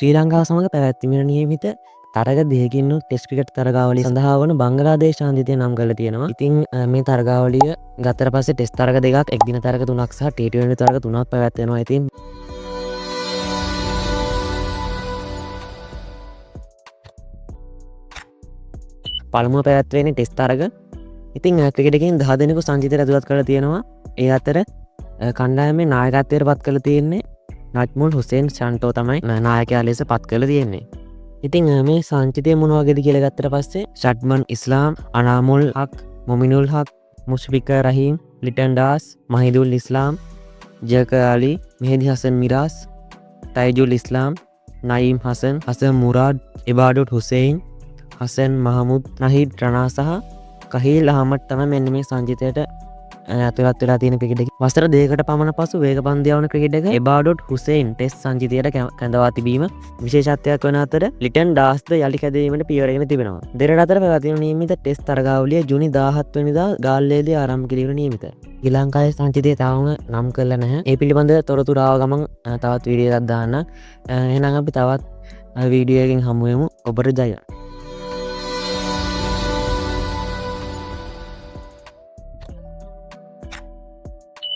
ශ්‍රී ලංකාව සමඟ පැවැත්වීමට නියමිත තරග දෙකකින් ටෙස්ට් ක්‍රිකට් තරගාවලිය සඳහා වන බංගලාදේශ ශාන්තිතය නම් කරලා තියෙනවා. ඉතින් මේ තරගාවලිය ගත්තට පස්සේ ටෙස්ට් තරග දෙකක්, එක්දින තරග 3ක් සහ T20 තරග 3ක් පැවැත්වෙනවා. ඉතින් පළමුව පැවැත්වෙන්නේ ටෙස්ට් තරග. ඉතින් ක්‍රිකට් එකෙන් 10 දෙනෙකු සංජිතයට ඇතුළත් කරලා තියෙනවා. ඒ අතර කණ්ඩායමේ නායකත්වයට පත් කරලා තියෙන්නේ නජ්මුල් හුසේන් ෂන්ටෝ තමයි නායකයා ලෙස පත් කරලා තියෙන්නේ. ඉතින් මේ සංචිතය මොන වගේද කියලා ගත්තට පස්සේ ෂඩ්මන් ඉස්ලාම්, අනාමුල් හක්, මොමිනුල් හක්, මුෂ්ෆික රහීම්, ලිටන් ඩාස්, මහිදුල් ඉස්ලාම්, ජක අලි, මෙහෙදි හසන් මිරාස්, තයිජුල් ඉස්ලාම්, නයිම් හසන්, හසන් මුරාඩ්, ඉබාඩුට් හුසේන්, හසන් මහමුද්, නහිඩ් රනා සහ කහීල් අහමඩ් තමයි මෙන්න මේ සංජිතයට ඇතුළත් වෙලා තියෙන ක්‍රිකට් එකේ. වසර දෙකකට පමණ පසු වේගපන්දු යවන ක්‍රිකට් එක එබාඩොට් හුසේන් ටෙස්ට් සංජිතයට කැඳවා තිබීම විශේෂත්වයක් වන අතර ලිටන් ඩාස්ද යළි කැදවීමට පියවරගෙන තිබෙනවා. දෙරට අතර පැවැත්වෙන නියමිත ටෙස්ට් තරගාවලිය ජූනි 17 වෙනිදා ගාල්ලේදී ආරම්භ කිරීමට නියමිතයි. ශ්‍රී ලංකාවේ සංජිතය තාම නම් කරලා නැහැ. ඒ පිළිබඳව තොරතුරු ආව ගමන් තවත් වීඩියෝ එකක් දාන්න. එහෙනම් අපි තවත් වීඩියෝ එකකින් හමු වෙමු. ඔබට ජය.